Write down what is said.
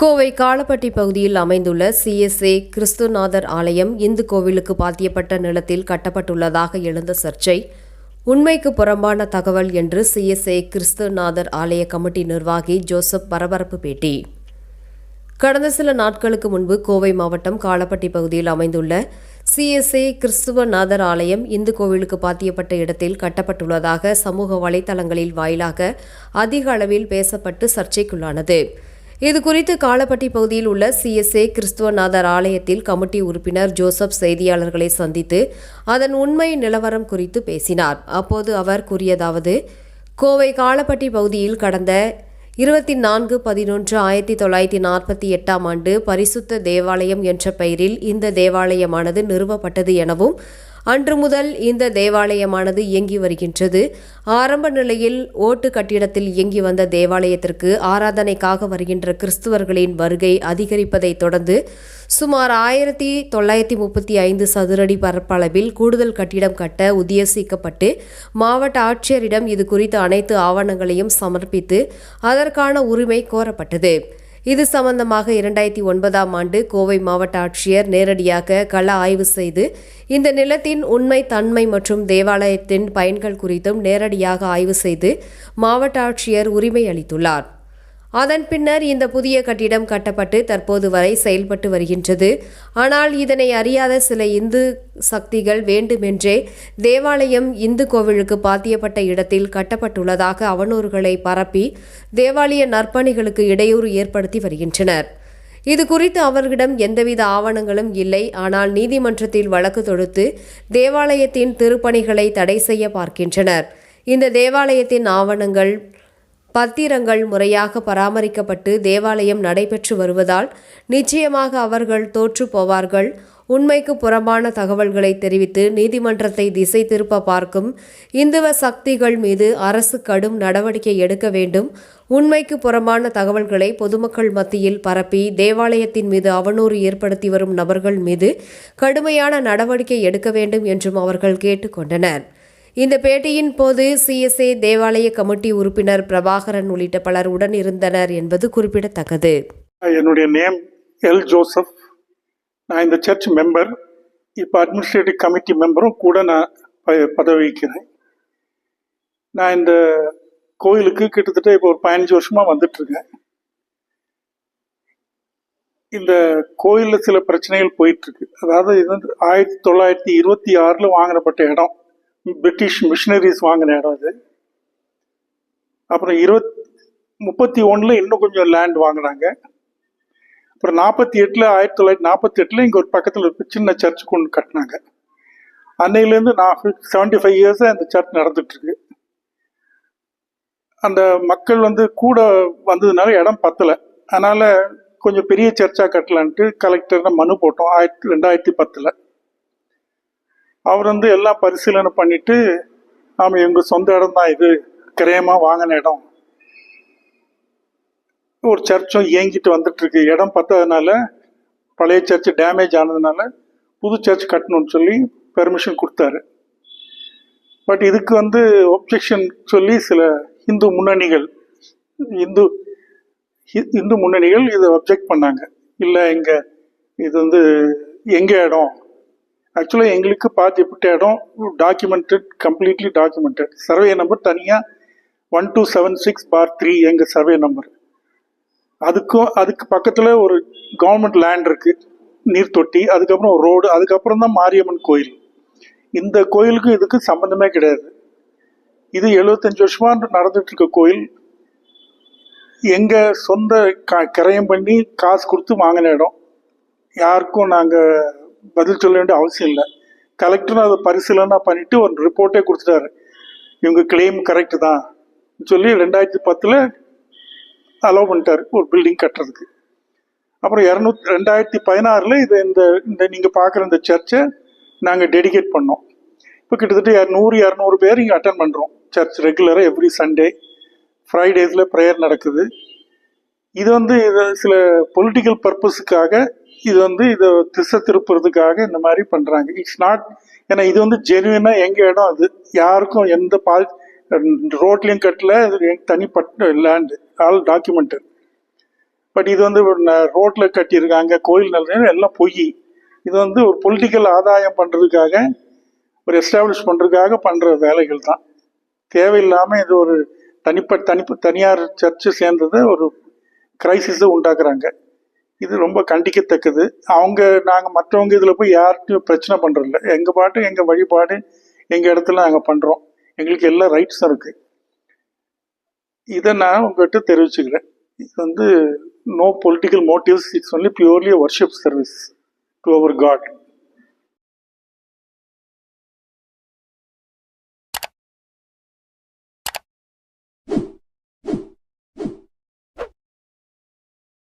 கோவை காளப்பட்டி பகுதியில் அமைந்துள்ள CSA கிறிஸ்துநாதர் ஆலயம் இந்து கோவிலுக்கு பாத்தியப்பட்ட நிலத்தில் கட்டப்பட்டுள்ளதாக எழுந்த சர்ச்சை உண்மைக்கு புறம்பான தகவல் என்று CSA கிறிஸ்துநாதர் ஆலய கமிட்டி நிர்வாகி ஜோசப் பரபரப்பு பேட்டி. கடந்த சில நாட்களுக்கு முன்பு கோவை மாவட்டம் காளப்பட்டி பகுதியில் அமைந்துள்ள CSA கிறிஸ்துவநாதர் ஆலயம் இந்து கோவிலுக்கு பாத்தியப்பட்ட இடத்தில் கட்டப்பட்டுள்ளதாக சமூக வலைதளங்களில் வாயிலாக அதிக அளவில் பேசப்பட்டு சர்ச்சைக்குள்ளானது. இதுகுறித்து காளப்பட்டி பகுதியில் உள்ள CSA கிறிஸ்துவநாதர் ஆலயத்தில் கமிட்டி உறுப்பினர் ஜோசப் செய்தியாளர்களை சந்தித்து அதன் உண்மை நிலவரம் குறித்து பேசினார். அப்போது அவர் கூறியதாவது: கோவை காளப்பட்டி பகுதியில் கடந்த 24/11/1948 பரிசுத்த தேவாலயம் என்ற பெயரில் இந்த தேவாலயமானது நிறுவப்பட்டது எனவும் அன்று முதல் இந்த தேவாலயமானது இயங்கி வருகின்றது. ஆரம்ப நிலையில் ஓட்டு கட்டிடத்தில் இயங்கி வந்த தேவாலயத்திற்கு ஆராதனைக்காக வருகின்ற கிறிஸ்துவர்களின் வருகை அதிகரிப்பதை தொடர்ந்து சுமார் 1935 சதுரடி பரப்பளவில் கூடுதல் கட்டிடம் கட்ட உத்தேசிக்கப்பட்டு மாவட்ட ஆட்சியரிடம் இது குறித்த அனைத்து ஆவணங்களையும் சமர்ப்பித்து அதற்கான உரிமை கோரப்பட்டது. இது சம்பந்தமாக 2009 கோவை மாவட்ட ஆட்சியர் நேரடியாக கள ஆய்வு செய்து இந்த நிலத்தின் உண்மை தன்மை மற்றும் தேவாலயத்தின் பயன்கள் குறித்தும் நேரடியாக ஆய்வு செய்து மாவட்ட ஆட்சியர் உரிமை அளித்துள்ளார். அதன் பின்னர் இந்த புதிய கட்டிடம் கட்டப்பட்டு தற்போது வரை செயல்பட்டு வருகின்றது. ஆனால் இதனை அறியாத சில இந்து சக்திகள் வேண்டுமென்றே தேவாலயம் இந்து கோவிலுக்கு பாத்தியப்பட்ட இடத்தில் கட்டப்பட்டுள்ளதாக அவதூறுகளை பரப்பி தேவாலய நற்பணிகளுக்கு இடையூறு ஏற்படுத்தி வருகின்றனர். இது குறித்து அவர்களிடம் எந்தவித ஆவணங்களும் இல்லை. ஆனால் நீதிமன்றத்தில் வழக்கு தொடுத்து தேவாலயத்தின் திருப்பணிகளை தடை செய்ய பார்க்கின்றனர். இந்த தேவாலயத்தின் ஆவணங்கள் பத்திரங்கள் முறையாக பராமரிக்கப்பட்டு தேவாலயம் நடைபெற்று வருவதால் நிச்சயமாக அவர்கள் தோற்று போவார்கள். உண்மைக்கு புறம்பான தகவல்களை தெரிவித்து நீதிமன்றத்தை திசை திருப்ப பார்க்கும் இந்துவ சக்திகள் மீது அரசு கடும் நடவடிக்கை எடுக்க வேண்டும். உண்மைக்கு புறம்பான தகவல்களை பொதுமக்கள் மத்தியில் பரப்பி தேவாலயத்தின் மீது அவதூறு ஏற்படுத்தி வரும் நபர்கள் மீது கடுமையான நடவடிக்கை எடுக்க வேண்டும் என்றும் அவர்கள் கேட்டுக்கொண்டனர். இந்த பேட்டியின் போது CSA தேவாலய கமிட்டி உறுப்பினர் பிரபாகரன் உள்ளிட்ட பலர் உடன் இருந்தனர் என்பது குறிப்பிடத்தக்கது. என்னுடைய நேம் எல் ஜோசப். நான் இந்த சர்ச் மெம்பர். இப்போ அட்மினிஸ்ட்ரேட்டிவ் கமிட்டி மெம்பரும் கூட நான் பதவி வகிக்கிறேன். நான் இந்த கோயிலுக்கு கிட்டத்தட்ட இப்போ ஒரு 15 வருஷமா வந்துட்டு இருக்கேன். இந்த கோயிலில் சில பிரச்சனைகள் போயிட்டு இருக்கு. அதாவது இது வந்து 1926 வாங்கினப்பட்ட இடம். பிரிட்டிஷ் மிஷினரிஸ் வாங்கின இடம் அது. அப்புறம் 1931 இன்னும் கொஞ்சம் லேண்ட் வாங்கினாங்க. அப்புறம் 1948 இங்கே ஒரு பக்கத்தில் இருக்க சின்ன சர்ச் கொண்டு கட்டினாங்க. அன்னையிலேருந்து 75 இயர்ஸாக இந்த சர்ச் நடந்துட்டுருக்கு. அந்த மக்கள் வந்து கூட வந்ததுனால இடம் பத்தலை. அதனால் கொஞ்சம் பெரிய சர்ச்சாக கட்டலான்ட்டு கலெக்டர் மனு போட்டோம் 2010. அவர் வந்து எல்லாம் பரிசீலனை பண்ணிட்டு, ஆமாம் எங்கள் சொந்த இடம் தான் இது, கிரயமாக வாங்கின இடம், ஒரு சர்ச்சும் இயங்கிட்டு வந்துட்டு இருக்கு, இடம் பத்தாதனால பழைய சர்ச் டேமேஜ் ஆனதுனால புது சர்ச் கட்டணும்னு சொல்லி பெர்மிஷன் கொடுத்தாரு. பட் இதுக்கு வந்து ஒப்ஜெக்ஷன் சொல்லி சில இந்து முன்னணிகள் இதை ஒப்ஜெக்ட் பண்ணாங்க. இல்லை இது வந்து எங்கள் இடம், ஆக்சுவலாக எங்களுக்கு பாத்தியப்பட்ட இடம் கம்ப்ளீட்லி டாக்குமெண்டட். சர்வே நம்பர் தனியாக 1276/3 எங்கள் சர்வே நம்பர். அதுக்கு பக்கத்தில் ஒரு கவர்மெண்ட் லேண்ட் இருக்குது, நீர் தொட்டி, அதுக்கப்புறம் ஒரு ரோடு, அதுக்கப்புறம் தான் மாரியம்மன் கோயில். இந்த கோயிலுக்கும் இதுக்கு சம்மந்தமே கிடையாது. இது 75 வருஷமா நடந்துட்டு இருக்க கோயில். எங்கள் சொந்த கிரயம் பண்ணி காசு கொடுத்து வாங்கின இடம். யாருக்கும் நாங்கள் பதில் சொல்ல வேண்டிய அவசியம் இல்லை. கலெக்டரும் அதை பரிசீலனை பண்ணிட்டு ஒரு ரிப்போர்ட்டே கொடுத்துட்டாரு, இவங்க கிளைம் கரெக்டு தான் சொல்லி 2010 அலோவ் பண்ணிட்டாரு ஒரு பில்டிங் கட்டுறதுக்கு. அப்புறம் 2016 இந்த நீங்கள் பார்க்குற இந்த சர்ச்சை நாங்கள் டெடிகேட் பண்ணோம். இப்போ கிட்டத்தட்ட 100-200 பேர் இங்கே அட்டன் பண்ணுறோம். சர்ச் ரெகுலராக எவ்ரி சண்டே ஃப்ரைடேஸில் ப்ரேயர் நடக்குது. இது வந்து சில பொலிட்டிக்கல் பர்பஸுக்காக இதை திசை திருப்புறதுக்காக இந்த மாதிரி பண்ணுறாங்க. It's not. ஏன்னா இது வந்து ஜெனுவினாக எங்கள் இடம், அது யாருக்கும் எந்த ரோட்லேயும் கட்டல, தனிப்பட்ட லேண்டு, ஆல் டாக்குமெண்டட். பட் இது வந்து ரோட்டில் கட்டியிருக்காங்க, கோயில் நிலையம் எல்லாம் பொய். இது வந்து ஒரு பொலிட்டிக்கல் ஆதாயம் பண்ணுறதுக்காக, ஒரு எஸ்டாப்ளிஷ் பண்ணுறதுக்காக பண்ணுற வேலைகள் தான். தேவையில்லாமல் இது ஒரு தனியார் சர்ச்சு சேர்ந்ததை ஒரு கிரைசிஸை உண்டாக்குறாங்க. இது ரொம்ப கண்டிக்கத்தக்கது. நாங்கள் மற்றவங்க இதில் போய் யார்கிட்டையும் பிரச்சனை பண்ணுறதில்ல. எங்கள் பாட்டு, எங்கள் வழிபாடு, எங்கள் இடத்துல நாங்கள் பண்ணுறோம். எங்களுக்கு எல்லா ரைட்ஸும் இருக்குது. இதை நான் உங்கள்கிட்ட தெரிவிச்சுக்கிறேன். இது வந்து no political motives, it's only purely a worship service to our God.